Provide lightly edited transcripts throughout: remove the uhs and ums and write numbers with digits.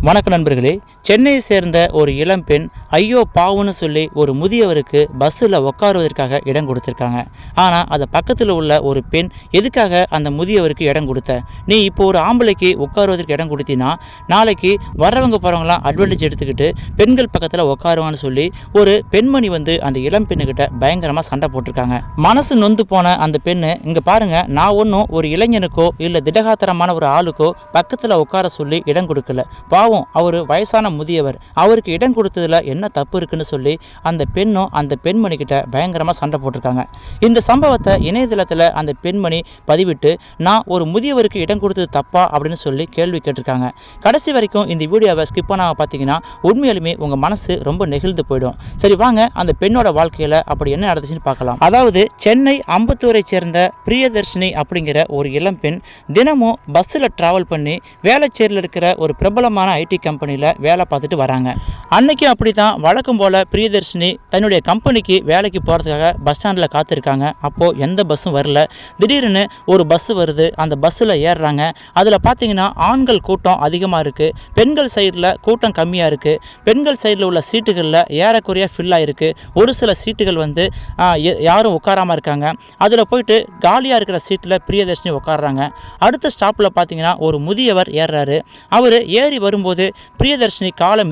வணக்க நண்பர்களே, சென்னையை சேர்ந்த ஒரு இளம்பெண் ஐயோ பாவம்னு சொல்லி ஒரு முதியவருக்கு பஸ்ஸில் உட்காருவதற்காக இடம் கொடுத்துருக்காங்க. ஆனால் அதை பக்கத்தில் உள்ள ஒரு பெண் எதுக்காக அந்த முதியவருக்கு இடம் கொடுத்த, நீ இப்போ ஒரு ஆம்பளைக்கு உட்காருவதற்கு இடம் கொடுத்தினா நாளைக்கு வர்றவங்க போகிறவங்களாம் அட்வான்டேஜ் எடுத்துக்கிட்டு பெண்கள் பக்கத்தில் உட்காருவான்னு சொல்லி ஒரு பெண்மணி அந்த இளம்பெண்ணுக்கிட்ட பயங்கரமாக சண்டை போட்டிருக்காங்க. மனசு நொந்து போன அந்த பெண்ணு, இங்கே பாருங்கள், நான் ஒன்றும் ஒரு இளைஞனுக்கோ இல்லை திடகாத்திரமான ஒரு ஆளுக்கோ பக்கத்தில் உட்கார சொல்லி இடம் கொடுக்கல. பாவம், அவர் வயசான முதியவர், அவருக்கு இடம் கொடுத்ததுல என்ன தப்பு இருக்குன்னு சொல்லி அந்த பெண்ணும் அந்த பெண்மணி கிட்ட பயங்கரமாக சண்டை போட்டிருக்காங்க. இந்த சம்பவத்தை இணையதளத்தில் அந்த பெண்மணி பதிவிட்டு, நான் ஒரு முதியவருக்கு இடம் கொடுத்தது தப்பா அப்படின்னு சொல்லி கேள்வி கேட்டிருக்காங்க. கடைசி வரைக்கும் இந்த வீடியோவை ஸ்கிப் பண்ணாம பார்த்தீங்கன்னா உண்மையாலுமே உங்கள் மனசு ரொம்ப நெகிழ்ந்து போயிடும். சரி வாங்க, அந்த பெண்ணோட வாழ்க்கையில் அப்படி என்ன நடந்துச்சுன்னு பார்க்கலாம். அதாவது சென்னை அம்பத்தூரை சேர்ந்த பிரியதர்ஷினி அப்படிங்கிற ஒரு இளம்பெண் தினமும் பஸ்ஸில் ட்ராவல் பண்ணி வேளச்சேரியில் இருக்கிற ஒரு பிரபலமான ஐடி கம்பெனியில் வேலை பார்த்துட்டு வராங்க. அன்னைக்கு அப்படி தான் வழக்கம் போல் பிரியதர்ஷினி தன்னுடைய கம்பெனிக்கு வேலைக்கு போகிறதுக்காக பஸ் ஸ்டாண்டில் காத்திருக்காங்க. அப்போது எந்த பஸ்ஸும் வரல. திடீர்னு ஒரு பஸ்ஸு வருது. அந்த பஸ்ஸில் ஏறுறாங்க. அதில் பார்த்தீங்கன்னா ஆண்கள் கூட்டம் அதிகமாக இருக்குது, பெண்கள் சைடில் கூட்டம் கம்மியாக இருக்குது. பெண்கள் சைடில் உள்ள சீட்டுகளில் ஏறக்குறைய ஃபில்லாக இருக்குது. ஒரு சில சீட்டுகள் யாரும் உட்காராமல் இருக்காங்க. அதில் போயிட்டு காலியாக இருக்கிற சீட்டில் பிரியதர்ஷினி உட்காடுறாங்க. அடுத்த ஸ்டாப்பில் பார்த்தீங்கன்னா ஒரு முதியவர் ஏறுறாரு. அவர் ஏறி வரும்போது பிரியதர்ஷினி காலை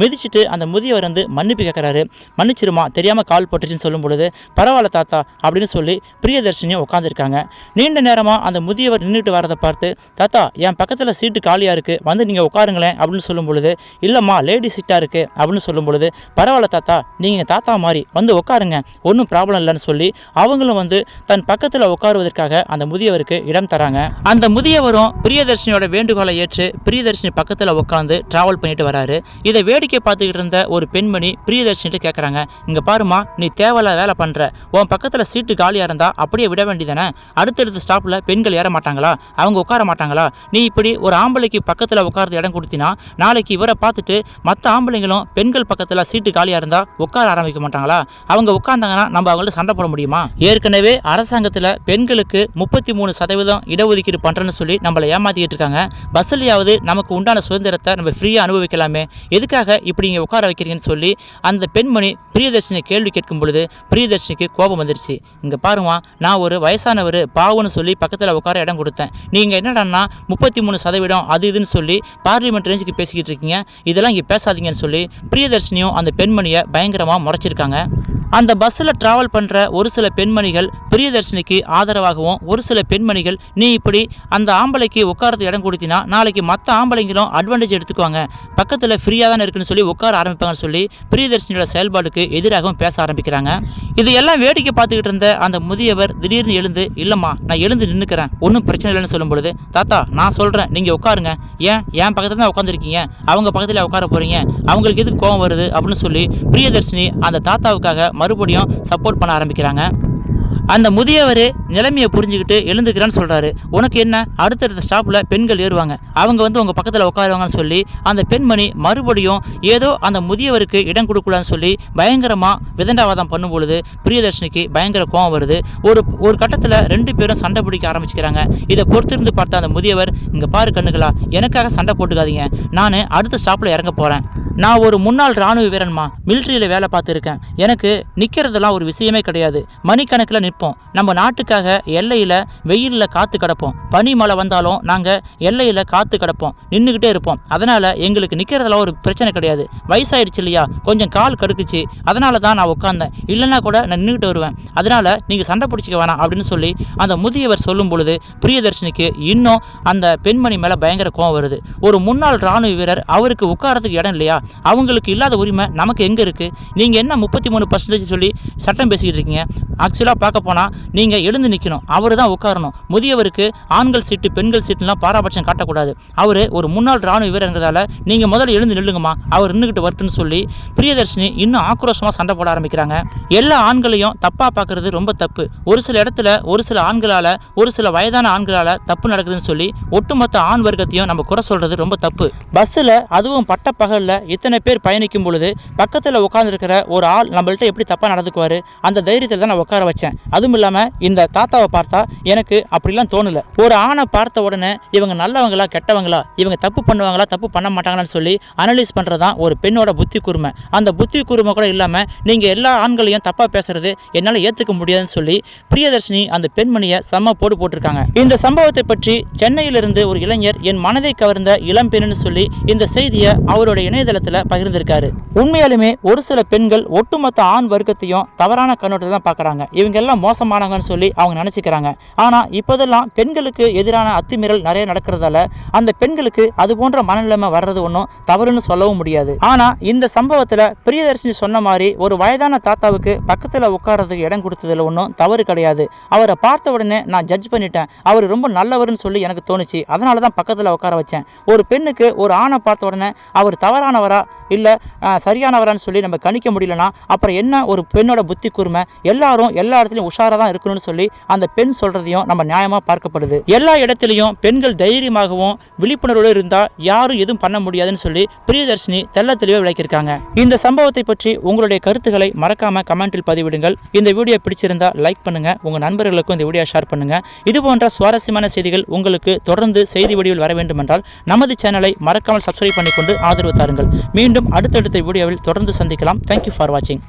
மிதிச்சுட்டு அந்த முதியவர் மன்னிப்பு கேட்குறாரு. மன்னிச்சிருமா, தெரியாமல் கால் போட்டுச்சுன்னு சொல்லும் பொழுது, பரவாயில்ல தாத்தா அப்படின்னு சொல்லி பிரியதர்ஷினியும் உட்காந்துருக்காங்க. நீண்ட நேரமாக அந்த முதியவர் நின்றுட்டு வரதை பார்த்து, தாத்தா என் பக்கத்தில் சீட்டு காலியாக இருக்குது, நீங்கள் உட்காருங்களேன் அப்படின்னு சொல்லும் பொழுது, இல்லைம்மா லேடி சீட்டாக இருக்குது அப்படின்னு சொல்லும் பொழுது, பரவாயில்ல தாத்தா, நீங்கள் தாத்தா மாதிரி உட்காருங்க, ஒன்றும் ப்ராப்ளம் இல்லைன்னு சொல்லி அவங்களும் தன் பக்கத்தில் உட்காருவதற்காக அந்த முதியவருக்கு இடம் தராங்க. அந்த முதியவரும் பிரியதர்ஷினியோட வேண்டுகோளை ஏற்று பிரியதர்ஷினி பக்கத்தில் உட்காந்து டிராவல் பண்ணிட்டு வராரு. இதை வேடிக்கை பார்த்துக்கிட்டு இருந்த ஒரு பெண்மணி பிரியதர்ஷினிட்டு கேட்குறாங்க, இங்கே பாருமா, நீ தேவையில்ல வேலை பண்ணுற, உன் பக்கத்தில் சீட்டு காலியாக இருந்தால் அப்படியே விட வேண்டியதானே, அடுத்தடுத்த ஸ்டாப்பில் பெண்கள் ஏற மாட்டாங்களா, அவங்க உட்கார மாட்டாங்களா, நீ இப்படி ஒரு ஆம்பளைக்கு பக்கத்தில் உட்கார்ந்து இடம் கொடுத்தினா நாளைக்கு இவரை பார்த்துட்டு மற்ற ஆம்பளைங்களும் பெண்கள் பக்கத்தில் சீட்டு காலியாக இருந்தால் உட்கார ஆரம்பிக்க மாட்டாங்களா, அவங்க உட்கார்ந்தாங்கன்னா நம்ம அவங்கள்ட்ட சண்டை போட முடியுமா, ஏற்கனவே அரசாங்கத்தில் பெண்களுக்கு 33% இடஒதுக்கீடு பண்ணுறேன்னு சொல்லி நம்மளை ஏமாற்றிக்கிட்டு இருக்காங்க, பஸ்ஸிலேயாவது நமக்கு உண்டான சுதந்திரத்தை நம்ம ஃப்ரீயாக அனுபவிக்கலாமே, எதுக்காக இப்படி இங்கே உட்கார வைக்கிறீங்கன்னு சொல்லி அந்த பெண்மணி பிரியதர்ஷினி கேள்வி கேட்கும் பொழுது பிரியதர்ஷினிக்கு கோபம் வந்துருச்சு. இங்கே பாருமா, நான் ஒரு வயசானவர் பாவம்னு சொல்லி பக்கத்தில் உட்கார இடம் கொடுத்தேன், நீங்கள் என்னடான்னா 33% அது இதுன்னு சொல்லி பார்லிமெண்ட் ரேஞ்சுக்கு பேசிக்கிட்டு இருக்கீங்க, இதெல்லாம் இங்கே பேசாதீங்கன்னு சொல்லி பிரியதர்ஷினியும் அந்த பெண்மணியை பயங்கரமாக முறைச்சிருக்காங்க. அந்த பஸ்ஸில் ட்ராவல் பண்ணுற ஒரு சில பெண்மணிகள் பிரியதர்ஷினிக்கு ஆதரவாகவும், ஒரு சில பெண்மணிகள் நீ இப்படி அந்த ஆம்பளைக்கு உட்காரத்துக்கு இடம் கொடுத்தினா நாளைக்கு மற்ற ஆம்பளைங்களும் அட்வான்டேஜ் எடுத்துக்குவாங்க, பக்கத்தில் ஃப்ரீயாக தானே இருக்குன்னு சொல்லி உட்கார ஆரம்பிப்பாங்கன்னு சொல்லி பிரியதர்ஷினியோட செயல்பாடுக்கு எதிராகவும் பேச ஆரம்பிக்கிறாங்க. இது எல்லாம் வேடிக்கை பார்த்துக்கிட்டு இருந்த அந்த முதியவர் திடீர்னு எழுந்து, இல்லைம்மா நான் எழுந்து நின்றுக்கிறேன், ஒன்றும் பிரச்சனை இல்லைன்னு சொல்லும் பொழுது, தாத்தா நான் சொல்கிறேன் நீங்கள் உட்காருங்க, என் பக்கத்தில் தான் உட்காந்துருக்கீங்க, அவங்க பக்கத்தில் உட்கார போகிறீங்க, அவங்களுக்கு எதுக்கு கோவம் வருது அப்படின்னு சொல்லி பிரியதர்ஷினி அந்த தாத்தாவுக்காக மறுபடியும் சப்போர்ட் பண்ண ஆரம்பிக்கிறாங்க. அந்த முதியவர் நிலைமையை புரிஞ்சுக்கிட்டு எழுந்துக்கிறான்னு சொல்கிறாரு. உனக்கு என்ன, அடுத்தடுத்த ஸ்டாப்பில் பெண்கள் ஏறுவாங்க, அவங்க உங்கள் பக்கத்தில் உட்காருவாங்கன்னு சொல்லி அந்த பெண்மணி மறுபடியும் ஏதோ அந்த முதியவருக்கு இடம் கொடுக்கூடாதுன்னு சொல்லி பயங்கரமாக விதண்டாவாதம் பண்ணும் பொழுது பிரியதர்ஷினிக்கு பயங்கர கோவம் வருது. ஒரு கட்டத்தில் 2 பேரும் சண்டை பிடிக்க ஆரம்பிச்சுக்கிறாங்க. இதை பொறுத்திருந்து பார்த்த அந்த முதியவர், இங்கே பாரு கண்ணுகளா, எனக்காக சண்டை போட்டுக்காதீங்க, நான் அடுத்த ஸ்டாப்பில் இறங்க போகிறேன், நான் ஒரு முன்னாள் இராணுவ வீரன்மா, மிலிட்ரியில் வேலை பார்த்துருக்கேன், எனக்கு நிற்கிறதெல்லாம் ஒரு விஷயமே கிடையாது, மணிக்கணக்கில் நிற்போம், நம்ம நாட்டுக்காக எல்லையில் வெயிலில் காத்து கிடப்போம், பனி மழை வந்தாலும் நாங்கள் எல்லையில் காத்து கிடப்போம், நின்றுக்கிட்டே இருப்போம், அதனால் எங்களுக்கு நிற்கிறதெல்லாம் ஒரு பிரச்சனை கிடையாது, வயசாயிடுச்சு இல்லையா, கொஞ்சம் கால் கடுக்குச்சு, அதனால தான் நான் உட்காந்தேன், இல்லைன்னா கூட நான் நின்றுக்கிட்டு வருவேன், அதனால் நீங்கள் சண்டை பிடிச்சிக்க வேணாம் அப்படின்னு சொல்லி அந்த முதியவர் சொல்லும் பொழுது பிரியதர்ஷினிக்கு இன்னும் அந்த பெண்மணி மேலே பயங்கர கோவம் வருது. ஒரு முன்னாள் இராணுவ வீரர், அவருக்கு உட்காரத்துக்கு இடம் இல்லையா, அவங்களுக்கு இல்லாத உரிமை நமக்கு எங்கே இருக்குது, நீங்கள் என்ன 33% சொல்லி சட்டம் பேசிக்கிட்டு இருக்கீங்க, ஆக்சுவலாக பார்க்க போனால் நீங்கள் எழுந்து நிற்கணும், அவர் தான் உட்காரணும், முதியவருக்கு ஆண்கள் சீட்டு பெண்கள் சீட்டுலாம் பாராபட்சம் காட்டக்கூடாது, அவர் ஒரு முன்னாள் இராணுவ வீரர்ங்கிறதால நீங்கள் முதல்ல எழுந்து நில்லுங்கம்மா, அவர் நின்றுக்கிட்டு வரட்டுன்னு சொல்லி பிரியதர்ஷினி இன்னும் ஆக்ரோஷமாக சண்டை போட ஆரம்பிக்கிறாங்க. எல்லா ஆண்களையும் தப்பாக பார்க்குறது ரொம்ப தப்பு, ஒரு சில இடத்துல ஒரு சில ஆண்களால் ஒரு சில வயதான ஆண்களால் தப்பு நடக்குதுன்னு சொல்லி ஒட்டுமொத்த ஆண் வர்க்கத்தையும் நம்ம குறை சொல்கிறது ரொம்ப தப்பு. பஸ்ஸில் அதுவும் பட்ட பகலில் இத்தனை பேர் பயணிக்கும் பொழுது பக்கத்தில் உட்காந்துருக்கிற ஒரு ஆள் நம்மள்ட்ட எப்படி தப்பாக நடந்துக்குவார், அந்த தைரியத்தில் தான் நான் உட்கார வச்சேன். அதுவும் இல்லாமல் இந்த தாத்தாவை பார்த்தா எனக்கு அப்படிலாம் தோணலை. ஒரு ஆணை பார்த்த உடனே இவங்க நல்லவங்களா கெட்டவங்களா, இவங்க தப்பு பண்ணுவாங்களா தப்பு பண்ண மாட்டாங்களான்னு சொல்லி அனலைஸ் பண்ணுறதான் ஒரு பெண்ணோட புத்தி கூர்மை. அந்த புத்தி கூர்மை கூட இல்லாமல் நீங்கள் எல்லா ஆண்களையும் தப்பாக பேசுறது என்னால் ஏற்றுக்க முடியாதுன்னு சொல்லி பிரியதர்ஷினி அந்த பெண்மணியை செம்ம போட்டிருக்காங்க. இந்த சம்பவத்தை பற்றி சென்னையிலிருந்து ஒரு இளைஞர் என் மனதை கவர்ந்த இளம் பெண்ணுன்னு சொல்லி இந்த செய்தியை அவருடைய இணையதளத்தில் பகிர்ந்திருக்காரு. உண்மையாலுமே ஒரு சில பெண்கள் ஒட்டுமொத்த ஆண் வர்க்கத்தையும் தவறான கண்ணோட்டத்தை தான் பார்க்குறாங்க. இவங்க எல்லாம் மோசமானவங்கன்னு சொல்லி அவங்க நினச்சிக்கிறாங்க. ஆனால் இப்போதெல்லாம் பெண்களுக்கு எதிரான அத்துமீறல் நிறைய நடக்கிறதால அந்த பெண்களுக்கு அது போன்ற மனநிலைமை வர்றது ஒன்றும் தவறுன்னு சொல்லவும் முடியாது. ஆனால் இந்த சம்பவத்தில் பிரியதர்ஷினி சொன்ன மாதிரி ஒரு வயதான தாத்தாவுக்கு பக்கத்தில் உட்கார்றதுக்கு இடம் கொடுத்ததில் ஒன்றும் தவறு கிடையாது. அவரை பார்த்த உடனே நான் ஜட்ஜ் பண்ணிட்டேன், அவர் ரொம்ப நல்லவர்னு சொல்லி எனக்கு தோணுச்சு, அதனால தான் பக்கத்தில் உட்கார வச்சேன். ஒரு பெண்ணுக்கு ஒரு ஆணை பார்த்த உடனே அவர் தவறானவரா இல்லை சரியானவரான்னு சொல்லி நம்ம கணிக்க முடியலன்னா அப்புறம் என்ன ஒரு பெண்ணோட புத்தி கூர்மை. எல்லாரும் எல்லா இடத்துலையும் உஷாராக தான் இருக்கணும்னு சொல்லி அந்த பெண் சொல்கிறதையும் நம்ம நியாயமாக பார்க்கப்படுது. எல்லா இடத்துலையும் பெண்கள் தைரியமாகவும் விழிப்புணர்வோடு இருந்தால் யாரும் எதுவும் பண்ண முடியாதுன்னு சொல்லி பிரியதர்ஷினி தெள்ள தெளிவாக விளக்கியிருக்காங்க. இந்த சம்பவத்தை பற்றி உங்களுடைய கருத்துக்களை மறக்காமல் கமெண்டில் பதிவிடுங்கள். இந்த வீடியோ பிடிச்சிருந்தா லைக் பண்ணுங்கள், உங்கள் நண்பர்களுக்கும் இந்த வீடியோ ஷேர் பண்ணுங்கள். இது போன்ற சுவாரஸ்யமான செய்திகள் உங்களுக்கு தொடர்ந்து செய்தி வடிவில் வர வேண்டும் என்றால் நமது சேனலை மறக்காமல் சப்ஸ்கிரைப் பண்ணிக்கொண்டு ஆதரவு தாருங்கள். மீண்டும் அடுத்தடுத்த வீடியோவில் தொடர்ந்து சந்திக்கலாம். தேங்க்யூ ஃபார் வாட்சிங்.